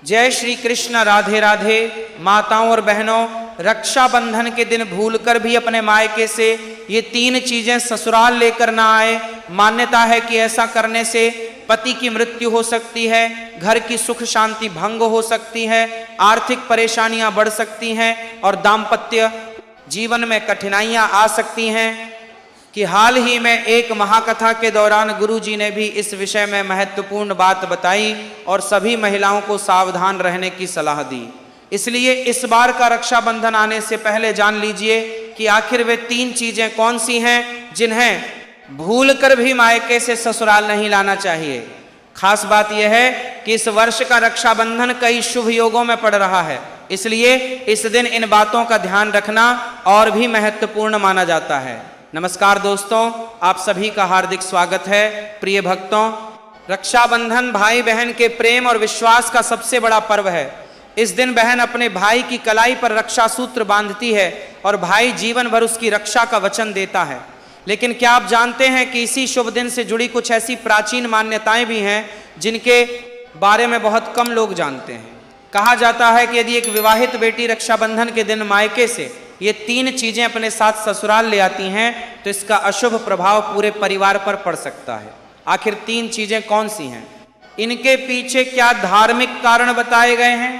जय श्री कृष्ण, राधे राधे। माताओं और बहनों, रक्षाबंधन के दिन भूलकर भी अपने मायके से ये 3 चीजें ससुराल लेकर ना आए। मान्यता है कि ऐसा करने से पति की मृत्यु हो सकती है, घर की सुख शांति भंग हो सकती है, आर्थिक परेशानियां बढ़ सकती हैं और दाम्पत्य जीवन में कठिनाइयां आ सकती हैं। कि हाल ही में एक महाकथा के दौरान गुरुजी ने भी इस विषय में महत्वपूर्ण बात बताई और सभी महिलाओं को सावधान रहने की सलाह दी। इसलिए इस बार का रक्षाबंधन आने से पहले जान लीजिए कि आखिर वे 3 चीजें कौन सी हैं जिन्हें भूलकर भी मायके से ससुराल नहीं लाना चाहिए। खास बात यह है कि इस वर्ष का रक्षाबंधन कई शुभ योगों में पड़ रहा है, इसलिए इस दिन इन बातों का ध्यान रखना और भी महत्वपूर्ण माना जाता है। नमस्कार दोस्तों, आप सभी का हार्दिक स्वागत है। प्रिय भक्तों, रक्षाबंधन भाई बहन के प्रेम और विश्वास का सबसे बड़ा पर्व है। इस दिन बहन अपने भाई की कलाई पर रक्षा सूत्र बांधती है और भाई जीवन भर उसकी रक्षा का वचन देता है। लेकिन क्या आप जानते हैं कि इसी शुभ दिन से जुड़ी कुछ ऐसी प्राचीन मान्यताएं भी हैं जिनके बारे में बहुत कम लोग जानते हैं। कहा जाता है कि यदि एक विवाहित बेटी रक्षाबंधन के दिन मायके से ये 3 चीजें अपने साथ ससुराल ले आती हैं तो इसका अशुभ प्रभाव पूरे परिवार पर पड़ सकता है। आखिर 3 चीजें कौन सी हैं, इनके पीछे क्या धार्मिक कारण बताए गए हैं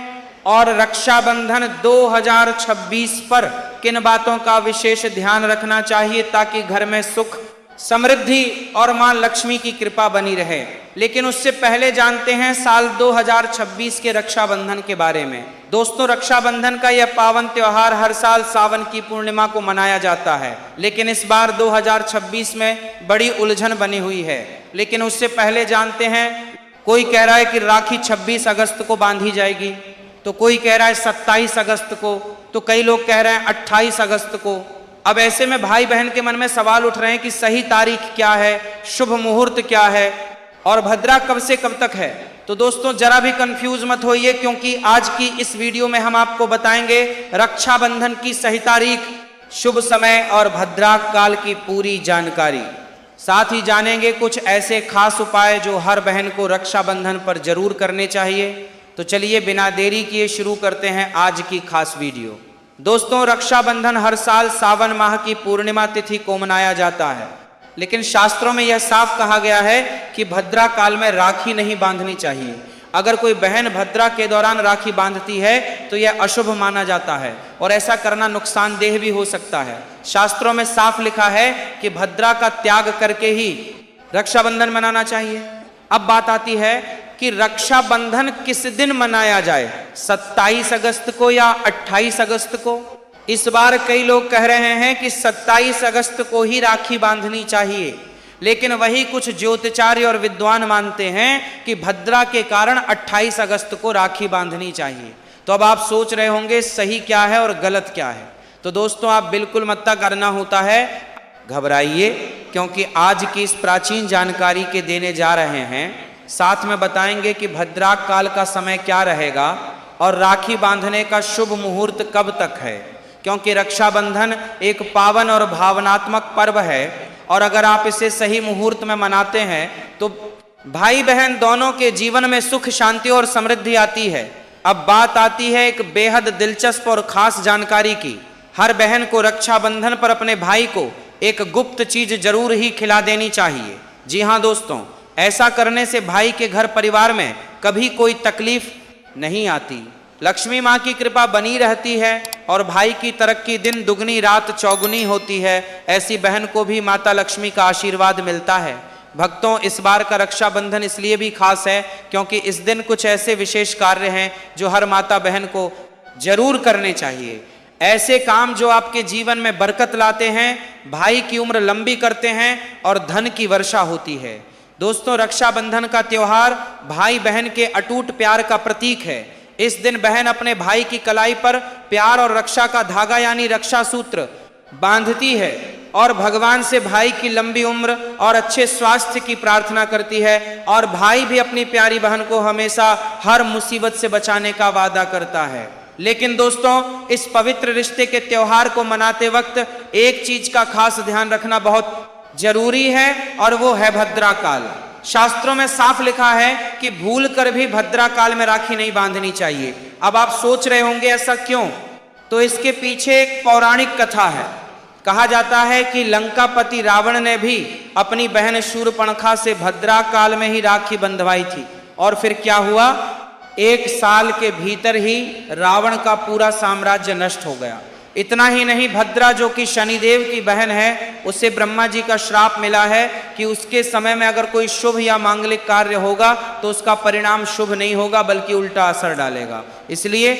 और रक्षाबंधन 2026 पर किन बातों का विशेष ध्यान रखना चाहिए ताकि घर में सुख समृद्धि और मां लक्ष्मी की कृपा बनी रहे। लेकिन उससे पहले जानते हैं साल 2026 के रक्षाबंधन के बारे में। दोस्तों, रक्षाबंधन का यह पावन त्योहार हर साल सावन की पूर्णिमा को मनाया जाता है, लेकिन इस बार 2026 में बड़ी उलझन बनी हुई है। लेकिन उससे पहले जानते हैं, कोई कह रहा है कि राखी 26 अगस्त को बांधी जाएगी, तो कोई कह रहा है 27 अगस्त को, तो कई लोग कह रहे हैं 28 अगस्त को। अब ऐसे में भाई बहन के मन में सवाल उठ रहे हैं कि सही तारीख क्या है, शुभ मुहूर्त क्या है और भद्रा कब से कब तक है। तो दोस्तों, जरा भी कंफ्यूज मत होइए, क्योंकि आज की इस वीडियो में हम आपको बताएंगे रक्षाबंधन की सही तारीख, शुभ समय और भद्रा काल की पूरी जानकारी। साथ ही जानेंगे कुछ ऐसे खास उपाय जो हर बहन को रक्षाबंधन पर जरूर करने चाहिए। तो चलिए बिना देरी किए शुरू करते हैं आज की खास वीडियो। दोस्तों, रक्षाबंधन हर साल सावन माह की पूर्णिमा तिथि को मनाया जाता है, लेकिन शास्त्रों में यह साफ कहा गया है कि भद्रा काल में राखी नहीं बांधनी चाहिए। अगर कोई बहन भद्रा के दौरान राखी बांधती है तो यह अशुभ माना जाता है और ऐसा करना नुकसानदेह भी हो सकता है। शास्त्रों में साफ लिखा है कि भद्रा का त्याग करके ही रक्षाबंधन मनाना चाहिए। अब बात आती है कि रक्षाबंधन किस दिन मनाया जाए, 27 अगस्त को या 28 अगस्त को। इस बार कई लोग कह रहे हैं कि 27 अगस्त को ही राखी बांधनी चाहिए, लेकिन वही कुछ ज्योतिषाचार्य और विद्वान मानते हैं कि भद्रा के कारण 28 अगस्त को राखी बांधनी चाहिए। तो अब आप सोच रहे होंगे सही क्या है और गलत क्या है। तो दोस्तों, आप बिल्कुल मत करना होता है, घबराइए, क्योंकि आज की इस प्राचीन जानकारी के देने जा रहे हैं। साथ में बताएंगे कि भद्रा काल का समय क्या रहेगा और राखी बांधने का शुभ मुहूर्त कब तक है, क्योंकि रक्षाबंधन एक पावन और भावनात्मक पर्व है और अगर आप इसे सही मुहूर्त में मनाते हैं तो भाई बहन दोनों के जीवन में सुख शांति और समृद्धि आती है। अब बात आती है एक बेहद दिलचस्प और खास जानकारी की। हर बहन को रक्षाबंधन पर अपने भाई को एक गुप्त चीज जरूर ही खिला देनी चाहिए। जी हाँ दोस्तों, ऐसा करने से भाई के घर परिवार में कभी कोई तकलीफ नहीं आती, लक्ष्मी माँ की कृपा बनी रहती है और भाई की तरक्की दिन दुगनी रात चौगुनी होती है। ऐसी बहन को भी माता लक्ष्मी का आशीर्वाद मिलता है। भक्तों, इस बार का रक्षाबंधन इसलिए भी खास है क्योंकि इस दिन कुछ ऐसे विशेष कार्य हैं जो हर माता बहन को जरूर करने चाहिए। ऐसे काम जो आपके जीवन में बरकत लाते हैं, भाई की उम्र लंबी करते हैं और धन की वर्षा होती है। दोस्तों, रक्षाबंधन का त्योहार भाई बहन के अटूट प्यार का प्रतीक है। इस दिन बहन अपने भाई की कलाई पर प्यार और रक्षा का धागा यानी रक्षा सूत्र बांधती है और भगवान से भाई की लंबी उम्र और अच्छे स्वास्थ्य की प्रार्थना करती है और भाई भी अपनी प्यारी बहन को हमेशा हर मुसीबत से बचाने का वादा करता है। लेकिन दोस्तों, इस पवित्र रिश्ते के त्योहार को मनाते वक्त एक चीज का खास ध्यान रखना बहुत जरूरी है और वो है भद्रा काल। शास्त्रों में साफ लिखा है कि भूल कर भी भद्रा काल में राखी नहीं बांधनी चाहिए। अब आप सोच रहे होंगे ऐसा क्यों, तो इसके पीछे एक पौराणिक कथा है। कहा जाता है कि लंकापति रावण ने भी अपनी बहन शूर्पणखा से भद्रा काल में ही राखी बंधवाई थी, और फिर क्या हुआ, 1 साल के भीतर ही रावण का पूरा साम्राज्य नष्ट हो गया। इतना ही नहीं, भद्रा जो कि शनिदेव की बहन है, उसे ब्रह्मा जी का श्राप मिला है कि उसके समय में अगर कोई शुभ या मांगलिक कार्य होगा तो उसका परिणाम शुभ नहीं होगा बल्कि उल्टा असर डालेगा। इसलिए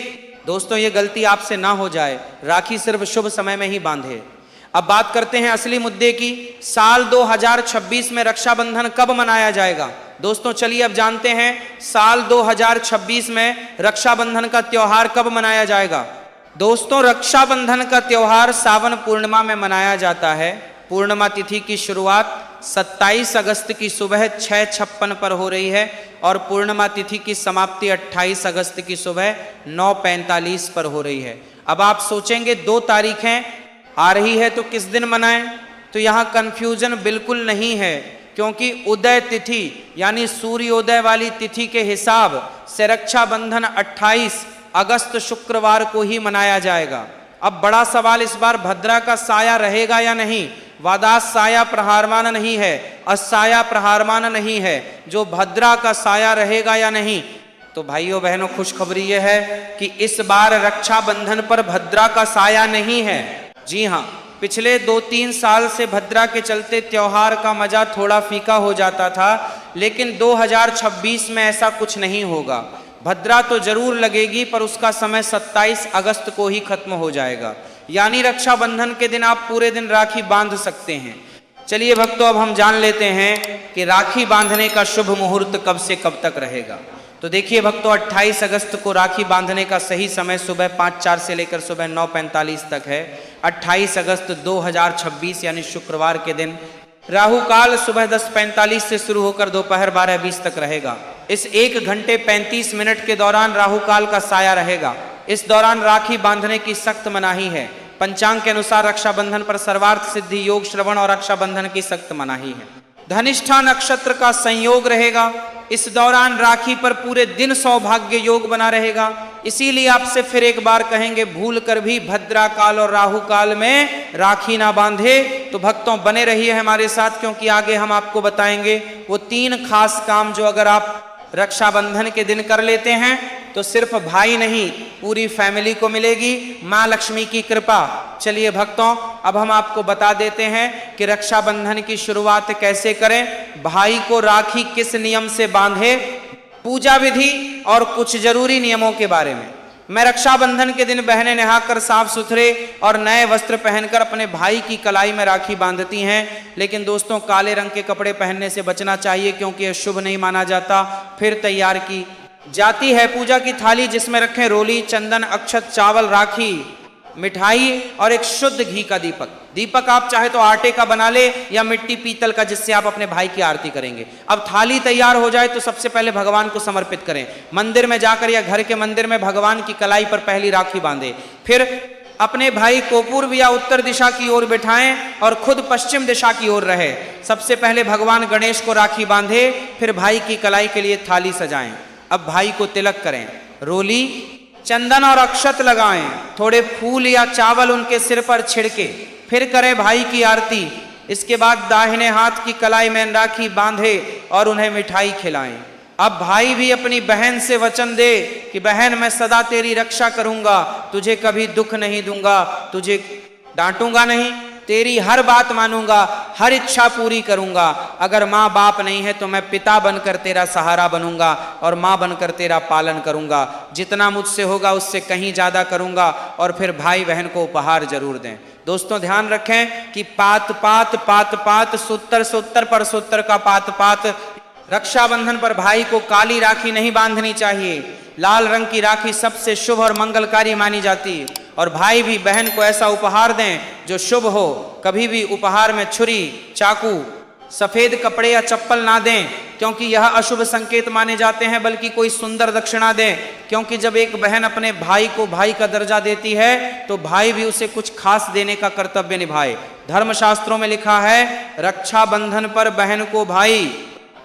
दोस्तों ये गलती आपसे ना हो जाए, राखी सिर्फ शुभ समय में ही बांधे। अब बात करते हैं असली मुद्दे की। साल 2026 में रक्षाबंधन कब मनाया जाएगा? दोस्तों चलिए अब जानते हैं साल 2026 में रक्षाबंधन का त्योहार कब मनाया जाएगा। दोस्तों रक्षाबंधन का त्योहार सावन पूर्णिमा में मनाया जाता है। पूर्णिमा तिथि की शुरुआत 27 अगस्त की सुबह 6:56 पर हो रही है और पूर्णिमा तिथि की समाप्ति 28 अगस्त की सुबह 9:45 पर हो रही है। अब आप सोचेंगे 2 तारीखें आ रही है तो किस दिन मनाएं, तो यहाँ कंफ्यूजन बिल्कुल नहीं है, क्योंकि उदय तिथि यानी सूर्योदय वाली तिथि के हिसाब से रक्षाबंधन 28 अगस्त शुक्रवार को ही मनाया जाएगा। अब बड़ा सवाल इस बार भद्रा का साया रहेगा या नहीं। वादास साया प्रहारमान नहीं है, असाया प्रहारमान नहीं है, जो भद्रा का साया रहेगा या नहीं। तो भाइयों बहनों खुशखबरी यह है कि इस बार रक्षाबंधन पर भद्रा का साया नहीं है। जी हाँ, पिछले 2-3 साल से भद्रा के चलते त्योहार का मजा थोड़ा फीका हो जाता था, लेकिन 2026 में ऐसा कुछ नहीं होगा। भद्रा तो जरूर लगेगी पर उसका समय 27 अगस्त को ही खत्म हो जाएगा, यानी रक्षाबंधन के दिन आप पूरे दिन राखी बांध सकते हैं। चलिए भक्तों अब हम जान लेते हैं कि राखी बांधने का शुभ मुहूर्त कब से कब तक रहेगा। तो देखिए भक्तों 28 अगस्त को राखी बांधने का सही समय सुबह 5:04 से लेकर सुबह 9:45 तक है। 28 अगस्त 2026 यानी शुक्रवार के दिन राहु काल सुबह 10:45 से शुरू होकर दोपहर 12:20 तक रहेगा। इस 1 घंटे 35 मिनट के दौरान राहु काल का साया रहेगा। इस दौरान राखी बांधने की सख्त मनाही है। पंचांग के अनुसार रक्षाबंधन पर सर्वार्थ सिद्धि योग श्रवण और रक्षाबंधन की सख्त मनाही है। धनिष्ठा नक्षत्र का संयोग रहेगा। इस दौरान राखी पर पूरे दिन सौभाग्य योग बना रहेगा। इसीलिए आपसे फिर एक बार कहेंगे, भूल कर भी भद्रा काल और राहु काल में राखी ना बांधे। तो भक्तों बने रहिए हमारे साथ, क्योंकि आगे हम आपको बताएंगे वो 3 खास काम जो अगर आप रक्षाबंधन के दिन कर लेते हैं तो सिर्फ भाई नहीं पूरी फैमिली को मिलेगी माँ लक्ष्मी की कृपा। चलिए भक्तों अब हम आपको बता देते हैं कि रक्षाबंधन की शुरुआत कैसे करें, भाई को राखी किस नियम से बांधे, पूजा विधि और कुछ जरूरी नियमों के बारे में। मैं रक्षाबंधन के दिन बहनें नहाकर साफ सुथरे और नए वस्त्र पहनकर अपने भाई की कलाई में राखी बांधती हैं, लेकिन दोस्तों काले रंग के कपड़े पहनने से बचना चाहिए क्योंकि यह शुभ नहीं माना जाता। फिर तैयार की जाती है पूजा की थाली, जिसमें रखें रोली, चंदन, अक्षत, चावल, राखी, मिठाई और एक शुद्ध घी का दीपक। दीपक आप चाहे तो आटे का बना ले या मिट्टी पीतल का, जिससे आप अपने भाई की आरती करेंगे। अब थाली तैयार हो जाए तो सबसे पहले भगवान को समर्पित करें। मंदिर में जाकर या घर के मंदिर में भगवान की कलाई पर पहली राखी बांधे। फिर अपने भाई को पूर्व या उत्तर दिशा की ओर बिठाएं और खुद पश्चिम दिशा की ओर रहे। सबसे पहले भगवान गणेश को राखी बांधे, फिर भाई की कलाई के लिए थाली सजाएं। अब भाई को तिलक करें, रोली, चंदन और अक्षत लगाएं, थोड़े फूल या चावल उनके सिर पर छिड़के, फिर करें भाई की आरती। इसके बाद दाहिने हाथ की कलाई में राखी बांधे और उन्हें मिठाई खिलाएं। अब भाई भी अपनी बहन से वचन दे कि बहन मैं सदा तेरी रक्षा करूंगा, तुझे कभी दुख नहीं दूंगा, तुझे डांटूंगा नहीं, तेरी हर बात मानूंगा, हर इच्छा पूरी करूंगा। अगर माँ बाप नहीं है तो मैं पिता बनकर तेरा सहारा बनूंगा और माँ बनकर तेरा पालन करूंगा। जितना मुझसे होगा उससे कहीं ज़्यादा करूंगा। और फिर भाई बहन को उपहार जरूर दें। दोस्तों ध्यान रखें कि पात पात पात पात सूत्र सूत्र पर सूत्र का पात पात। रक्षाबंधन पर भाई को काली राखी नहीं बांधनी चाहिए। लाल रंग की राखी सबसे शुभ और मंगलकारी मानी जाती है। और भाई भी बहन को ऐसा उपहार दें जो शुभ हो। कभी भी उपहार में छुरी, चाकू, सफेद कपड़े या चप्पल ना दें, क्योंकि यह अशुभ संकेत माने जाते हैं। बल्कि कोई सुंदर दक्षिणा दें, क्योंकि जब एक बहन अपने भाई को भाई का दर्जा देती है तो भाई भी उसे कुछ खास देने का कर्तव्य निभाए। धर्मशास्त्रों में लिखा है, रक्षाबंधन पर बहन को भाई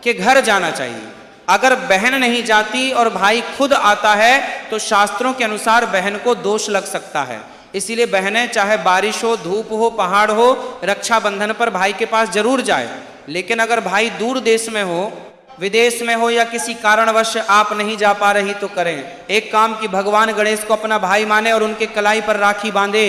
कि घर जाना चाहिए। अगर बहन नहीं जाती और भाई खुद आता है तो शास्त्रों के अनुसार बहन को दोष लग सकता है। इसीलिए बहनें चाहे बारिश हो, धूप हो, पहाड़ हो, रक्षाबंधन पर भाई के पास जरूर जाए। लेकिन अगर भाई दूर देश में हो, विदेश में हो या किसी कारणवश आप नहीं जा पा रही तो करें एक काम कि भगवान गणेश को अपना भाई माने और उनके कलाई पर राखी बांधे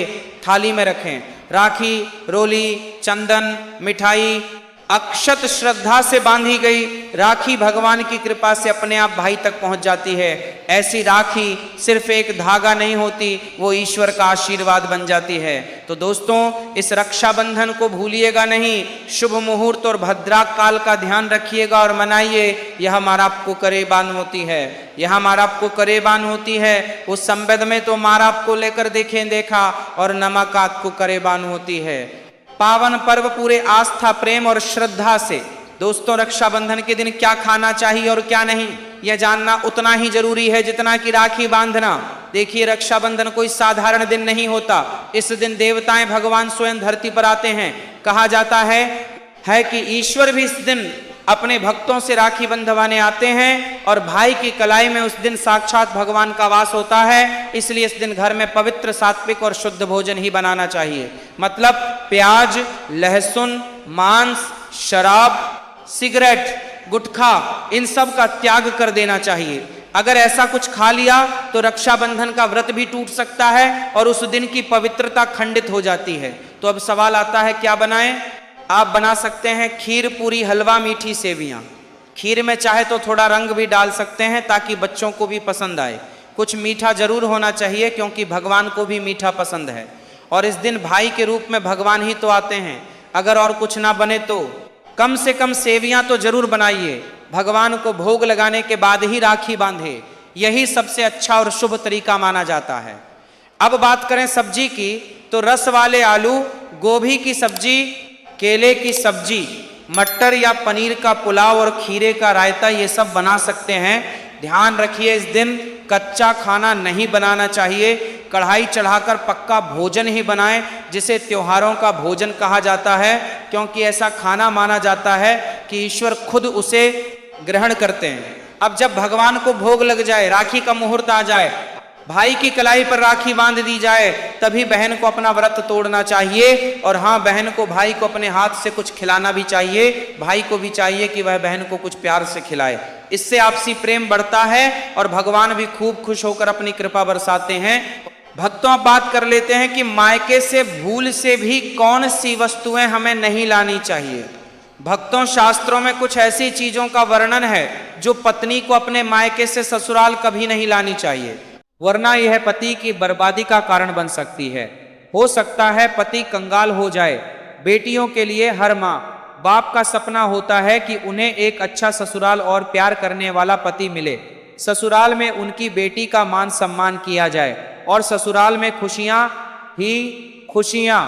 थाली में रखें। राखी, रोली, चंदन, मिठाई अक्षत श्रद्धा से बांधी गई राखी भगवान की कृपा से अपने आप भाई तक पहुंच जाती है। ऐसी राखी सिर्फ एक धागा नहीं होती, वो ईश्वर का आशीर्वाद बन जाती है। तो दोस्तों, इस रक्षाबंधन को भूलिएगा नहीं। शुभ मुहूर्त और भद्रा काल का ध्यान रखिएगा और मनाइए। यह हमारा आपको करेबान होती है, यह हमारा आपको करेबान होती है। उस संवेद में तो मारा आपको लेकर देखें देखा और नमक आपको करेबान होती है। पावन पर्व पूरे आस्था, प्रेम और श्रद्धा से। दोस्तों, रक्षाबंधन के दिन क्या खाना चाहिए और क्या नहीं, यह जानना उतना ही जरूरी है जितना कि राखी बांधना। देखिए, रक्षाबंधन कोई साधारण दिन नहीं होता। इस दिन देवताएं, भगवान स्वयं धरती पर आते हैं। कहा जाता है कि ईश्वर भी इस दिन अपने भक्तों से राखी बंधवाने आते हैं और भाई की कलाई में उस दिन साक्षात भगवान का वास होता है। इसलिए इस दिन घर में पवित्र, सात्विक और शुद्ध भोजन ही बनाना चाहिए। मतलब प्याज, लहसुन, मांस, शराब, सिगरेट, गुटखा, इन सब का त्याग कर देना चाहिए। अगर ऐसा कुछ खा लिया तो रक्षाबंधन का व्रत भी टूट सकता है और उस दिन की पवित्रता खंडित हो जाती है। तो अब सवाल आता है, क्या बनाएं? आप बना सकते हैं खीर, पूरी, हलवा, मीठी सेवियां। खीर में चाहे तो थोड़ा रंग भी डाल सकते हैं ताकि बच्चों को भी पसंद आए। कुछ मीठा जरूर होना चाहिए क्योंकि भगवान को भी मीठा पसंद है। और इस दिन भाई के रूप में भगवान ही तो आते हैं। अगर और कुछ ना बने तो कम से कम सेवियां तो जरूर बनाइए। भगवान को भोग लगाने के बाद ही राखी बांधे, यही सबसे अच्छा और शुभ तरीका माना जाता है। अब बात करें सब्जी की, तो रस वाले आलू, गोभी की सब्जी, केले की सब्जी, मटर या पनीर का पुलाव और खीरे का रायता, ये सब बना सकते हैं। ध्यान रखिए, इस दिन कच्चा खाना नहीं बनाना चाहिए। कढ़ाई चढ़ाकर पक्का भोजन ही बनाएं, जिसे त्योहारों का भोजन कहा जाता है, क्योंकि ऐसा खाना माना जाता है कि ईश्वर खुद उसे ग्रहण करते हैं। अब जब भगवान को भोग लग जाए, राखी का मुहूर्त आ जाए, भाई की कलाई पर राखी बांध दी जाए, तभी बहन को अपना व्रत तोड़ना चाहिए। और हाँ, बहन को, भाई को अपने हाथ से कुछ खिलाना भी चाहिए। भाई को भी चाहिए कि वह बहन को कुछ प्यार से खिलाए। इससे आपसी प्रेम बढ़ता है और भगवान भी खूब खुश होकर अपनी कृपा बरसाते हैं। भक्तों, आप बात कर लेते हैं कि मायके से भूल से भी कौन सी वस्तुएं हमें नहीं लानी चाहिए। भक्तों, शास्त्रों में कुछ ऐसी चीजों का वर्णन है जो पत्नी को अपने मायके से ससुराल कभी नहीं लानी चाहिए, वरना यह पति की बर्बादी का कारण बन सकती है। हो सकता है पति कंगाल हो जाए। बेटियों के लिए हर माँ, बाप का सपना होता है कि उन्हें एक अच्छा ससुराल और प्यार करने वाला पति मिले। ससुराल में उनकी बेटी का मान सम्मान किया जाए और ससुराल में खुशियां ही खुशियां।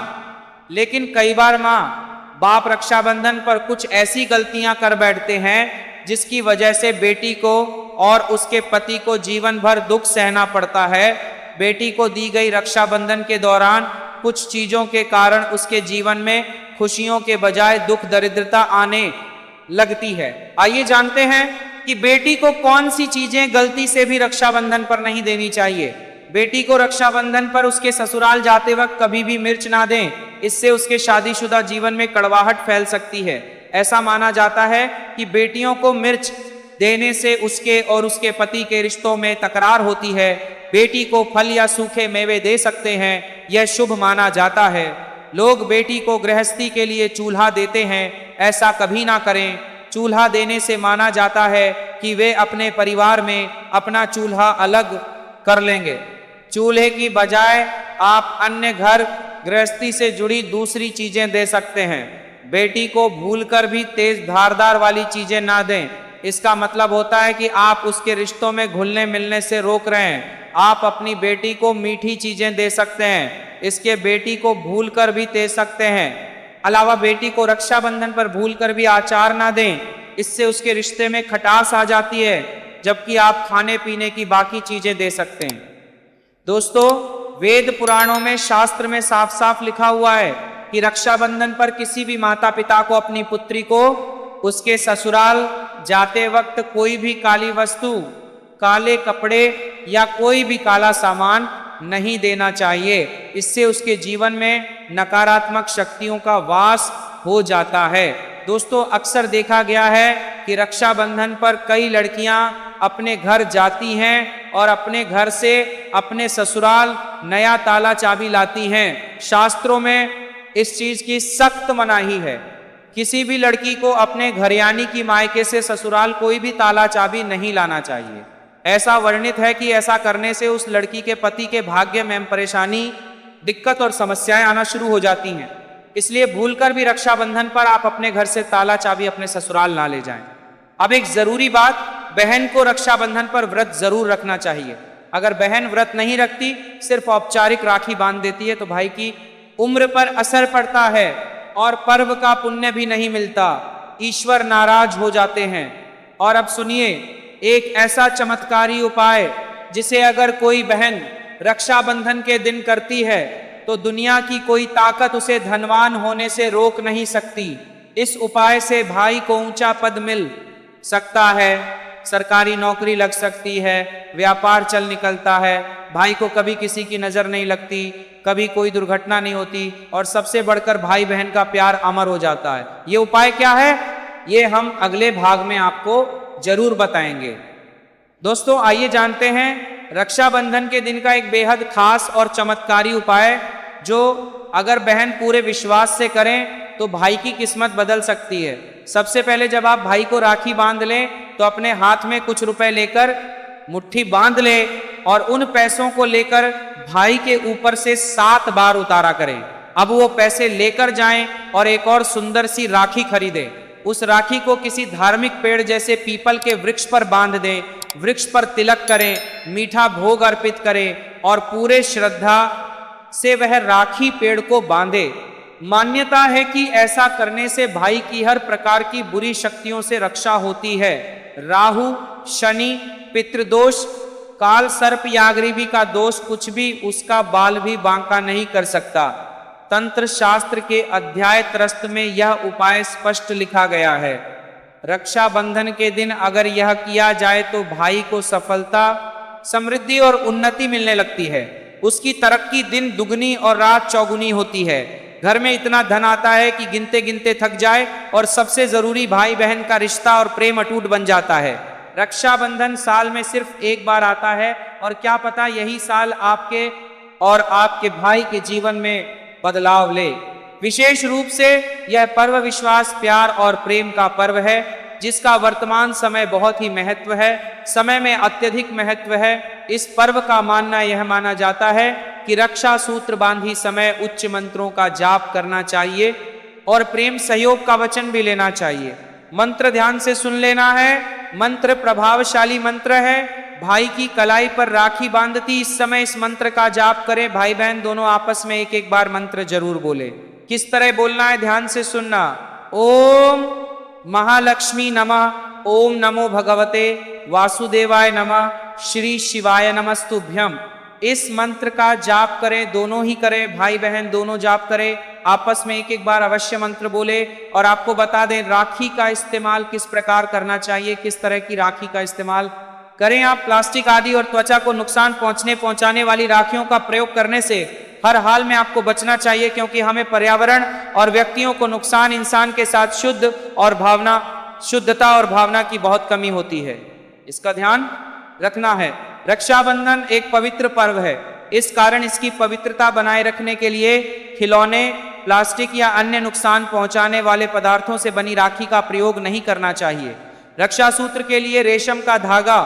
लेकिन कई बार माँ बाप रक्षाबंधन पर कुछ ऐसी गलतियां कर बैठते हैं जिसकी वजह से बेटी को और उसके पति को जीवन भर दुख सहना पड़ता है। बेटी को दी गई रक्षाबंधन के दौरान कुछ चीजों के कारण उसके जीवन में खुशियों के बजाय दुख, दरिद्रता आने लगती है। आइए जानते हैं कि बेटी को कौन सी चीजें गलती से भी रक्षाबंधन पर नहीं देनी चाहिए। बेटी को रक्षाबंधन पर उसके ससुराल जाते वक्त कभी भी मिर्च ना दें, इससे उसके शादीशुदा जीवन में कड़वाहट फैल सकती है। ऐसा माना जाता है कि बेटियों को मिर्च देने से उसके और उसके पति के रिश्तों में तकरार होती है। बेटी को फल या सूखे मेवे दे सकते हैं, यह शुभ माना जाता है। लोग बेटी को गृहस्थी के लिए चूल्हा देते हैं, ऐसा कभी ना करें। चूल्हा देने से माना जाता है कि वे अपने परिवार में अपना चूल्हा अलग कर लेंगे। चूल्हे की बजाय आप अन्य घर गृहस्थी से जुड़ी दूसरी चीजें दे सकते हैं। बेटी को भूलकर भी तेज धारदार वाली चीजें ना दें। इसका मतलब होता है कि आप उसके रिश्तों में घुलने मिलने से रोक रहे हैं। आप अपनी बेटी को मीठी चीजें दे सकते हैं, इसके बेटी को भूलकर भी दे सकते हैं। अलावा बेटी को रक्षाबंधन पर भूलकर भी अचार ना दें, इससे उसके रिश्ते में खटास आ जाती है, जबकि आप खाने पीने की बाकी चीजें दे सकते हैं। दोस्तों, वेद पुराणों में, शास्त्र में साफ साफ लिखा हुआ है कि रक्षाबंधन पर किसी भी माता पिता को अपनी पुत्री को उसके ससुराल जाते वक्त कोई भी काली वस्तु, काले कपड़े या कोई भी काला सामान नहीं देना चाहिए। इससे उसके जीवन में नकारात्मक शक्तियों का वास हो जाता है। दोस्तों, अक्सर देखा गया है कि रक्षाबंधन पर कई लड़कियां अपने घर जाती हैं और अपने घर से अपने ससुराल नया ताला चाबी लाती हैं। शास्त्रों में इस चीज की सख्त मनाही है। किसी भी लड़की को अपने घर यानी कि मायके से ससुराल कोई भी ताला चाबी नहीं लाना चाहिए। ऐसा वर्णित है कि ऐसा करने से उस लड़की के पति के भाग्य में परेशानी, दिक्कत और समस्याएं आना शुरू हो जाती हैं। इसलिए भूलकर भी रक्षाबंधन पर आप अपने घर से ताला चाबी अपने ससुराल ना ले जाएं। अब एक जरूरी बात, बहन को रक्षाबंधन पर व्रत जरूर रखना चाहिए। अगर बहन व्रत नहीं रखती, सिर्फ औपचारिक राखी बांध देती है, तो भाई की उम्र पर असर पड़ता है और पर्व का पुण्य भी नहीं मिलता। ईश्वर नाराज हो जाते हैं। और अब सुनिए एक ऐसा चमत्कारी उपाय जिसे अगर कोई बहन रक्षाबंधन के दिन करती है तो दुनिया की कोई ताकत उसे धनवान होने से रोक नहीं सकती। इस उपाय से भाई को ऊंचा पद मिल सकता है, सरकारी नौकरी लग सकती है, व्यापार चल निकलता है, भाई को कभी किसी की नजर नहीं लगती, कभी कोई दुर्घटना नहीं होती और सबसे बढ़कर भाई बहन का प्यार अमर हो जाता है। ये उपाय क्या है, ये हम अगले भाग में आपको जरूर बताएंगे। दोस्तों, आइए जानते हैं रक्षाबंधन के दिन का एक बेहद खास और चमत्कारी उपाय जो अगर बहन पूरे विश्वास से करें तो भाई की किस्मत बदल सकती है। सबसे पहले जब आप भाई को राखी बांध लें तो अपने हाथ में कुछ रुपए लेकर मुट्ठी बांध ले और उन पैसों को लेकर भाई के ऊपर से 7 बार उतारा करें। अब वो पैसे लेकर जाएं और एक और सुंदर सी राखी खरीदें। उस राखी को किसी धार्मिक पेड़ जैसे पीपल के वृक्ष पर बांध दें, वृक्ष पर तिलक करें, मीठा भोग अर्पित करें और पूरे श्रद्धा से वह राखी पेड़ को बांधे। मान्यता है कि ऐसा करने से भाई की हर प्रकार की बुरी शक्तियों से रक्षा होती है। राहु, शनि, पितृदोष, काल सर्प या अग्निवी का दोष कुछ भी उसका बाल भी बांका नहीं कर सकता। तंत्र शास्त्र के अध्याय त्रस्त में यह उपाय स्पष्ट लिखा गया है। रक्षाबंधन के दिन अगर यह किया जाए तो भाई को सफलता, समृद्धि और उन्नति मिलने लगती है। उसकी तरक्की दिन दुगनी और रात चौगुनी होती है। घर में इतना धन आता है कि गिनते गिनते थक जाए और सबसे जरूरी भाई बहन का रिश्ता और प्रेम अटूट बन जाता है। रक्षाबंधन साल में सिर्फ एक बार आता है और क्या पता यही साल आपके और आपके भाई के जीवन में बदलाव ले। विशेष रूप से यह पर्व विश्वास, प्यार और प्रेम का पर्व है जिसका वर्तमान समय बहुत ही महत्व है, समय में अत्यधिक महत्व है। इस पर्व का मानना यह माना जाता है कि रक्षा सूत्र बांधी समय उच्च मंत्रों का जाप करना चाहिए और प्रेम सहयोग का वचन भी लेना चाहिए। मंत्र ध्यान से सुन लेना है। मंत्र प्रभावशाली मंत्र है। भाई की कलाई पर राखी बांधती इस समय इस मंत्र का जाप करें। भाई बहन दोनों आपस में एक एक बार मंत्र जरूर बोले। किस तरह बोलना है ध्यान से सुनना। ओम महालक्ष्मी नमः, ओम नमो भगवते वासुदेवाय नमः, श्री शिवाय नमस्तुभ्यम। इस मंत्र का जाप करें, दोनों ही करें, भाई बहन दोनों जाप करें, आपस में एक एक बार अवश्य मंत्र बोले। और आपको बता दें राखी का इस्तेमाल किस प्रकार करना चाहिए, किस तरह की राखी का इस्तेमाल करें। आप प्लास्टिक आदि और त्वचा को नुकसान पहुंचाने वाली राखियों का प्रयोग करने से हर हाल में आपको बचना चाहिए, क्योंकि हमें पर्यावरण और व्यक्तियों को नुकसान, इंसान के साथ शुद्धता और भावना की बहुत कमी होती है। इसका ध्यान रखना है। रक्षाबंधन एक पवित्र पर्व है, इस कारण इसकी पवित्रता बनाए रखने के लिए खिलौने, प्लास्टिक या अन्य नुकसान पहुंचाने वाले पदार्थों से बनी राखी का प्रयोग नहीं करना चाहिए। रक्षा सूत्र के लिए रेशम का धागा,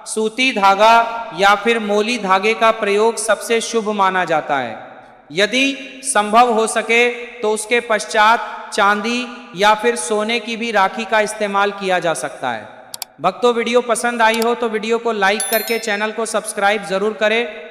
सूती धागा या फिर मोली धागे का प्रयोग सबसे शुभ माना जाता है। यदि संभव हो सके तो उसके पश्चात चांदी या फिर सोने की भी राखी का इस्तेमाल किया जा सकता है। भक्तों, वीडियो पसंद आई हो तो वीडियो को लाइक करके चैनल को सब्सक्राइब जरूर करें